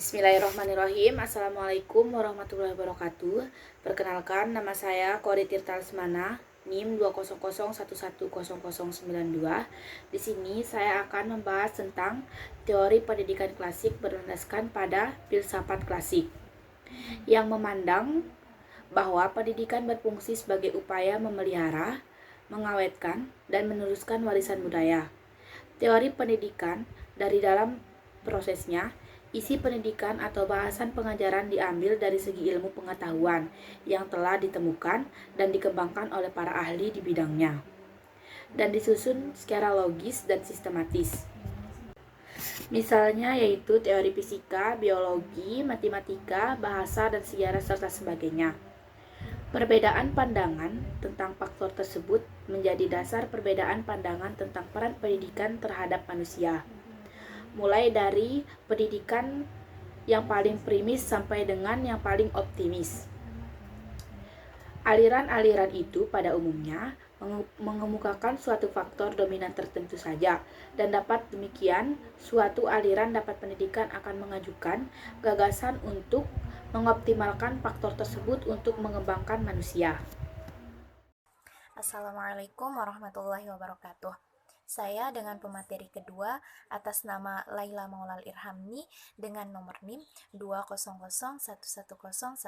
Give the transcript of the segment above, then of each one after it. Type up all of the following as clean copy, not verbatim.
Bismillahirrahmanirrahim. Assalamualaikum warahmatullahi wabarakatuh. Perkenalkan, nama saya Kori Tirta Lesmana, NIM 200110092. Di sini saya akan membahas tentang teori pendidikan klasik berlandaskan pada filsafat klasik yang memandang bahwa pendidikan berfungsi sebagai upaya memelihara, mengawetkan, dan meneruskan warisan budaya. Teori pendidikan dari dalam prosesnya, isi pendidikan atau bahasan pengajaran diambil dari segi ilmu pengetahuan yang telah ditemukan dan dikembangkan oleh para ahli di bidangnya, dan disusun secara logis dan sistematis. Misalnya yaitu teori fisika, biologi, matematika, bahasa, dan sejarah serta sebagainya. Perbedaan pandangan tentang faktor tersebut menjadi dasar perbedaan pandangan tentang peran pendidikan terhadap manusia, mulai dari pendidikan yang paling primis sampai dengan yang paling optimis. Aliran-aliran itu pada umumnya mengemukakan suatu faktor dominan tertentu saja, dan dapat demikian suatu aliran dapat pendidikan akan mengajukan gagasan untuk mengoptimalkan faktor tersebut untuk mengembangkan manusia. Assalamualaikum warahmatullahi wabarakatuh. Saya dengan pemateri kedua atas nama Laila Maulal Irhamni dengan nomor NIM 200110101.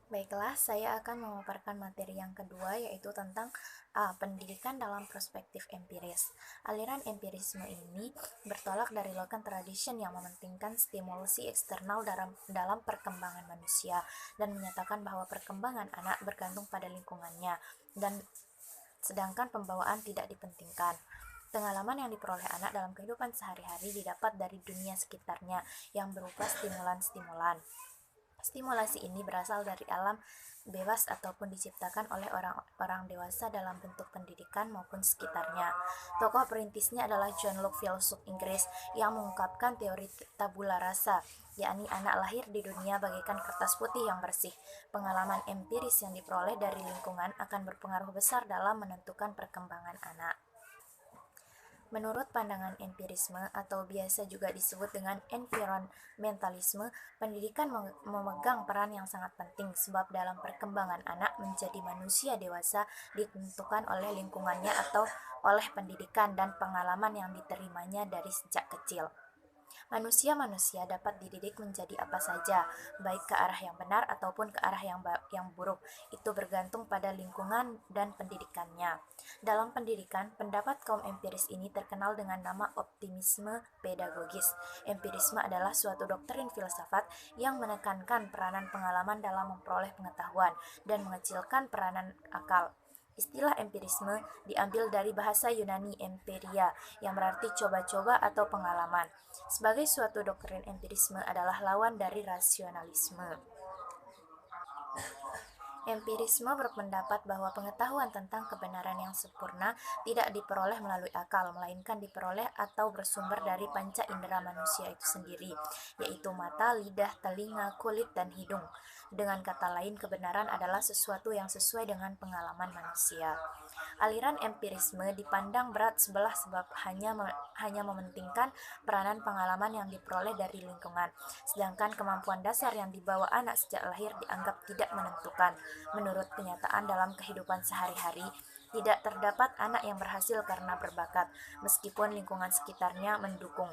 Baiklah, saya akan memaparkan materi yang kedua, yaitu tentang pendidikan dalam perspektif empiris. Aliran empirisme ini bertolak dari local tradition yang mementingkan stimulasi eksternal dalam perkembangan manusia dan menyatakan bahwa perkembangan anak bergantung pada lingkungannya, dan sedangkan pembawaan tidak dipentingkan. Pengalaman yang diperoleh anak dalam kehidupan sehari-hari didapat dari dunia sekitarnya yang berupa stimulan-stimulan. Stimulasi ini berasal dari alam bebas ataupun diciptakan oleh orang-orang dewasa dalam bentuk pendidikan maupun sekitarnya. Tokoh perintisnya adalah John Locke, filsuf Inggris, yang mengungkapkan teori tabula rasa, yakni anak lahir di dunia bagaikan kertas putih yang bersih. Pengalaman empiris yang diperoleh dari lingkungan akan berpengaruh besar dalam menentukan perkembangan anak. Menurut pandangan empirisme atau biasa juga disebut dengan environmentalisme, pendidikan memegang peran yang sangat penting sebab dalam perkembangan anak menjadi manusia dewasa ditentukan oleh lingkungannya atau oleh pendidikan dan pengalaman yang diterimanya dari sejak kecil. Manusia dapat dididik menjadi apa saja, baik ke arah yang benar ataupun ke arah yang buruk. Itu bergantung pada lingkungan dan pendidikannya. Dalam pendidikan, pendapat kaum empiris ini terkenal dengan nama optimisme pedagogis. Empirisme adalah suatu doktrin filsafat yang menekankan peranan pengalaman dalam memperoleh pengetahuan dan mengecilkan peranan akal. Istilah empirisme diambil dari bahasa Yunani empiria, yang berarti coba-coba atau pengalaman. Sebagai suatu doktrin, empirisme adalah lawan dari rasionalisme. Empirisme berpendapat bahwa pengetahuan tentang kebenaran yang sempurna tidak diperoleh melalui akal, melainkan diperoleh atau bersumber dari panca indera manusia itu sendiri, yaitu mata, lidah, telinga, kulit, dan hidung. Dengan kata lain, kebenaran adalah sesuatu yang sesuai dengan pengalaman manusia. Aliran empirisme dipandang berat sebelah sebab hanya mementingkan peranan pengalaman yang diperoleh dari lingkungan, sedangkan kemampuan dasar yang dibawa anak sejak lahir dianggap tidak menentukan. Menurut kenyataan dalam kehidupan sehari-hari, tidak terdapat anak yang berhasil karena berbakat, meskipun lingkungan sekitarnya mendukung.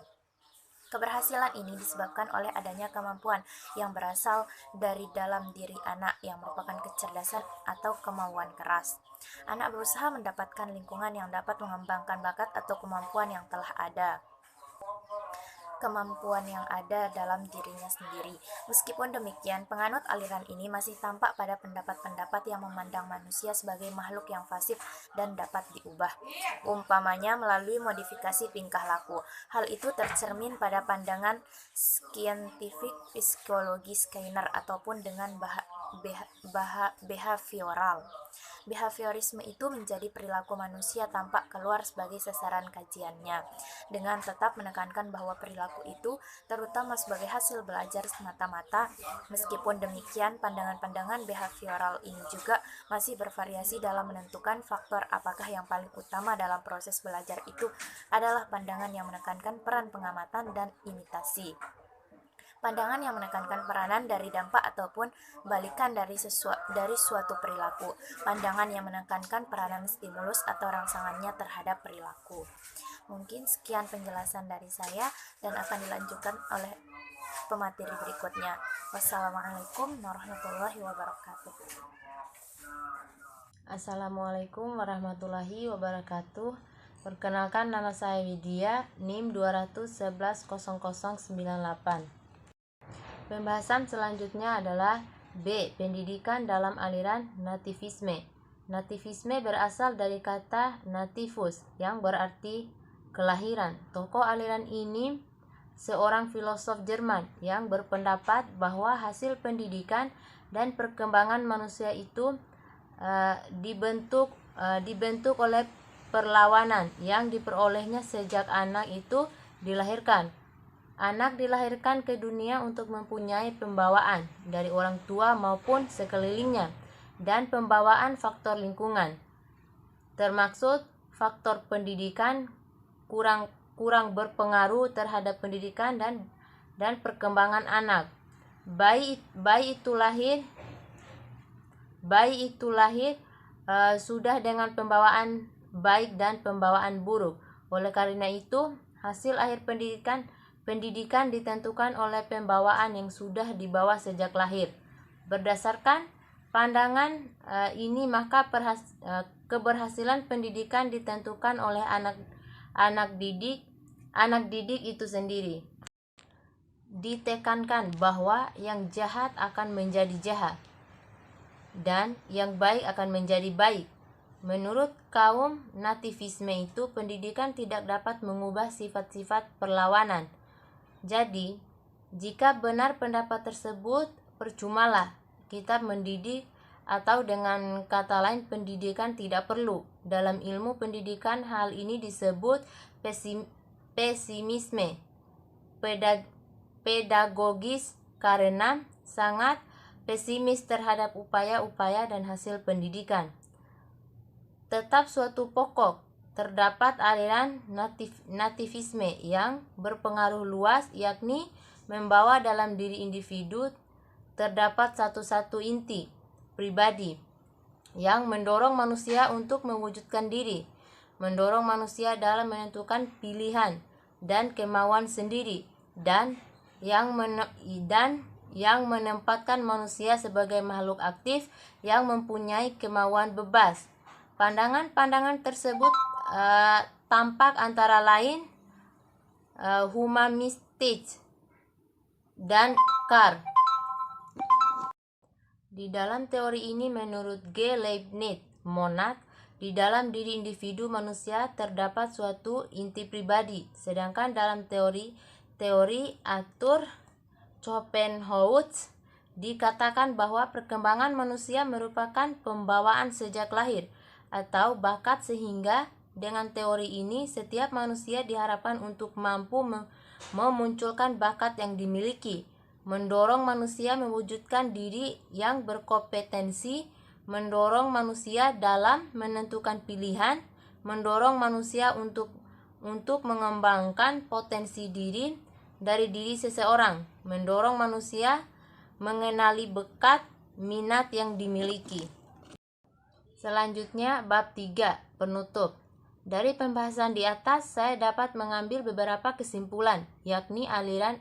Keberhasilan ini disebabkan oleh adanya kemampuan yang berasal dari dalam diri anak, yang merupakan kecerdasan atau kemauan keras. Anak berusaha mendapatkan lingkungan yang dapat mengembangkan bakat atau kemampuan yang ada dalam dirinya sendiri. Meskipun demikian, penganut aliran ini masih tampak pada pendapat-pendapat yang memandang manusia sebagai makhluk yang fasik dan dapat diubah, umpamanya melalui modifikasi tingkah laku. Hal itu tercermin pada pandangan scientific psikologi Skinner, ataupun dengan behavioral. Behaviorisme itu menjadi perilaku manusia tampak keluar sebagai sasaran kajiannya, dengan tetap menekankan bahwa perilaku itu terutama sebagai hasil belajar semata-mata. Meskipun demikian, pandangan-pandangan behavioral ini juga masih bervariasi dalam menentukan faktor apakah yang paling utama dalam proses belajar itu adalah pandangan yang menekankan peran pengamatan dan imitasi. Pandangan yang menekankan peranan dari dampak ataupun balikan dari suatu perilaku. Pandangan yang menekankan peranan stimulus atau rangsangannya terhadap perilaku. Mungkin sekian penjelasan dari saya dan akan dilanjutkan oleh pemateri berikutnya. Wassalamualaikum warahmatullahi wabarakatuh. Assalamualaikum warahmatullahi wabarakatuh. Perkenalkan, nama saya Widya, NIM 2110098. Pembahasan selanjutnya adalah B. Pendidikan dalam aliran nativisme. Nativisme berasal dari kata nativus yang berarti kelahiran. Tokoh aliran ini seorang filosof Jerman yang berpendapat bahwa hasil pendidikan dan perkembangan manusia itu dibentuk oleh perlawanan yang diperolehnya sejak anak itu dilahirkan. Anak dilahirkan ke dunia untuk mempunyai pembawaan dari orang tua maupun sekelilingnya dan pembawaan faktor lingkungan, termaksud faktor pendidikan kurang berpengaruh terhadap pendidikan dan perkembangan anak. Bayi itu lahir sudah dengan pembawaan baik dan pembawaan buruk. Oleh karena itu, hasil akhir pendidikan ditentukan oleh pembawaan yang sudah dibawa sejak lahir. Berdasarkan pandangan ini, maka keberhasilan pendidikan ditentukan oleh anak didik itu sendiri. Ditekankan bahwa yang jahat akan menjadi jahat dan yang baik akan menjadi baik. Menurut kaum nativisme itu, pendidikan tidak dapat mengubah sifat-sifat perlawanan. Jadi, jika benar pendapat tersebut, percumalah kita mendidik, atau dengan kata lain, pendidikan tidak perlu. Dalam ilmu pendidikan, hal ini disebut pesimisme pedagogis karena sangat pesimis terhadap upaya-upaya dan hasil pendidikan. Tetap suatu pokok, terdapat aliran nativisme yang berpengaruh luas, yakni membawa dalam diri individu terdapat satu inti pribadi yang mendorong manusia untuk mewujudkan diri, mendorong manusia dalam menentukan pilihan dan kemauan sendiri, dan yang menempatkan manusia sebagai makhluk aktif yang mempunyai kemauan bebas. Pandangan-pandangan tersebut tampak antara lain humanistik dan Karl. Di dalam teori ini, menurut G. Leibniz, monad, di dalam diri individu manusia terdapat suatu inti pribadi, sedangkan dalam teori Arthur Schopenhauer dikatakan bahwa perkembangan manusia merupakan pembawaan sejak lahir atau bakat, sehingga dengan teori ini setiap manusia diharapkan untuk mampu memunculkan bakat yang dimiliki, mendorong manusia mewujudkan diri yang berkompetensi, mendorong manusia dalam menentukan pilihan, mendorong manusia untuk mengembangkan potensi diri dari diri seseorang, mendorong manusia mengenali bakat minat yang dimiliki. Selanjutnya, bab 3, penutup. Dari pembahasan di atas, saya dapat mengambil beberapa kesimpulan, yakni aliran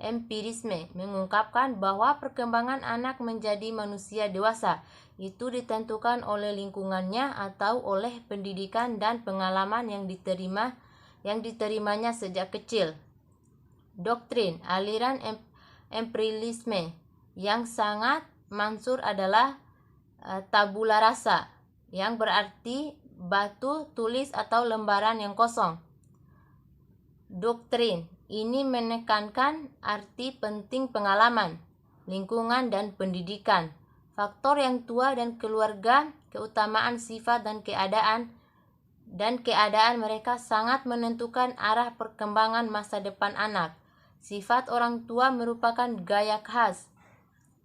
empirisme mengungkapkan bahwa perkembangan anak menjadi manusia dewasa itu ditentukan oleh lingkungannya atau oleh pendidikan dan pengalaman yang diterimanya sejak kecil. Doktrin aliran empirisme yang sangat mansur adalah tabula rasa, yang berarti batu tulis atau lembaran yang kosong. Doktrin ini menekankan arti penting pengalaman, lingkungan, dan pendidikan. Faktor yang tua dan keluarga, keutamaan sifat dan keadaan mereka sangat menentukan arah perkembangan masa depan anak. Sifat orang tua merupakan gaya khas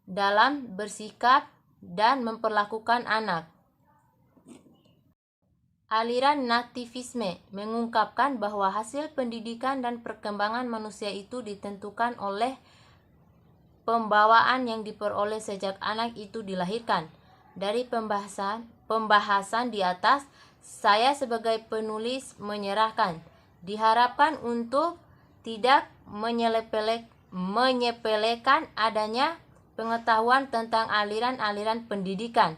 dalam bersikap dan memperlakukan anak. Aliran nativisme mengungkapkan bahwa hasil pendidikan dan perkembangan manusia itu ditentukan oleh pembawaan yang diperoleh sejak anak itu dilahirkan. Dari pembahasan di atas, saya sebagai penulis menyerahkan, diharapkan untuk tidak menyepelekan adanya pengetahuan tentang aliran-aliran pendidikan.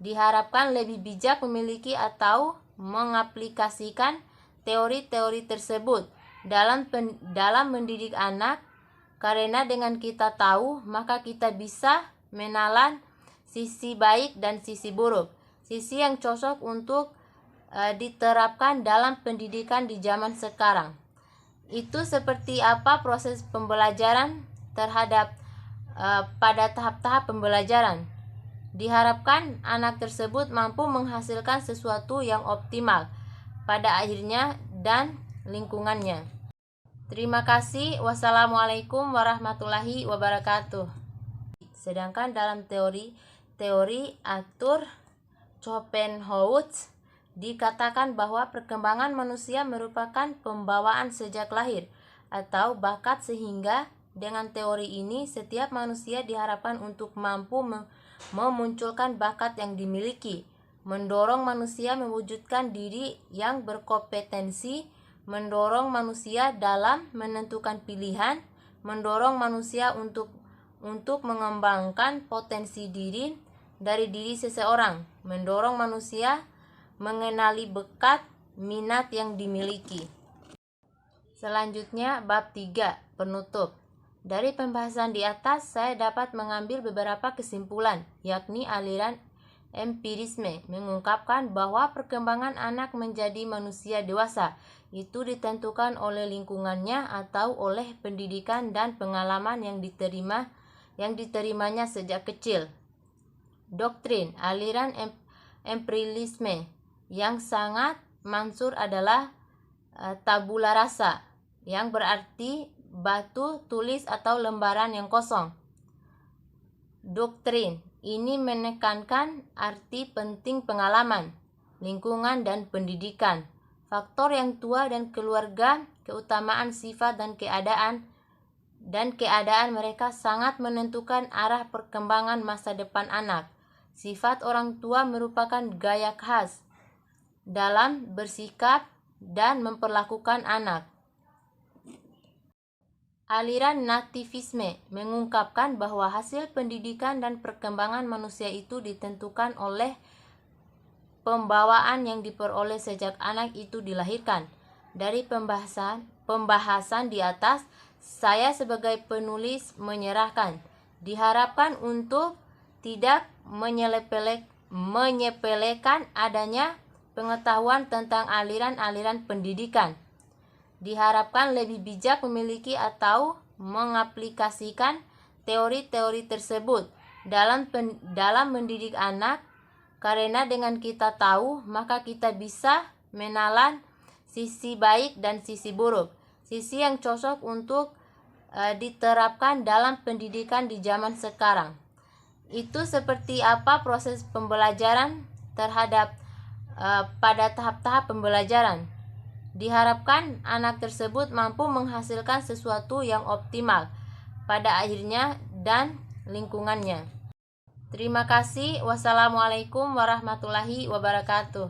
Diharapkan lebih bijak memiliki atau mengaplikasikan teori-teori tersebut dalam mendidik anak, karena dengan kita tahu, maka kita bisa menalan sisi baik dan sisi buruk, sisi yang cocok untuk diterapkan dalam pendidikan di zaman sekarang. Itu seperti apa proses pembelajaran terhadap pada tahap-tahap pembelajaran. Diharapkan anak tersebut mampu menghasilkan sesuatu yang optimal pada akhirnya dan lingkungannya. Terima kasih. Wassalamualaikum warahmatullahi wabarakatuh. Sedangkan dalam teori Arthur Schopenhauer dikatakan bahwa perkembangan manusia merupakan pembawaan sejak lahir atau bakat, sehingga dengan teori ini setiap manusia diharapkan untuk mampu memunculkan bakat yang dimiliki, mendorong manusia mewujudkan diri yang berkompetensi, mendorong manusia dalam menentukan pilihan, mendorong manusia untuk mengembangkan potensi diri dari diri seseorang, mendorong manusia mengenali bakat minat yang dimiliki. Selanjutnya, bab 3, penutup. Dari pembahasan di atas, saya dapat mengambil beberapa kesimpulan, yakni aliran empirisme mengungkapkan bahwa perkembangan anak menjadi manusia dewasa itu ditentukan oleh lingkungannya atau oleh pendidikan dan pengalaman yang diterimanya sejak kecil. Doktrin aliran empirisme yang sangat mansur adalah tabula rasa, yang berarti batu tulis atau lembaran yang kosong. Doktrin ini menekankan arti penting pengalaman, lingkungan, dan pendidikan. Faktor yang tua dan keluarga, keutamaan sifat dan keadaan mereka sangat menentukan arah perkembangan masa depan anak. Sifat orang tua merupakan gaya khas dalam bersikap dan memperlakukan anak. Aliran nativisme mengungkapkan bahwa hasil pendidikan dan perkembangan manusia itu ditentukan oleh pembawaan yang diperoleh sejak anak itu dilahirkan. Dari pembahasan di atas, saya sebagai penulis menyerahkan, diharapkan untuk tidak menyepelekan adanya pengetahuan tentang aliran-aliran pendidikan. Diharapkan lebih bijak memiliki atau mengaplikasikan teori-teori tersebut dalam mendidik anak, karena dengan kita tahu, maka kita bisa menalan sisi baik dan sisi buruk, sisi yang cocok untuk diterapkan dalam pendidikan di zaman sekarang. Itu seperti apa proses pembelajaran terhadap pada tahap-tahap pembelajaran. Diharapkan anak tersebut mampu menghasilkan sesuatu yang optimal pada akhirnya dan lingkungannya. Terima kasih. Wassalamualaikum warahmatullahi wabarakatuh.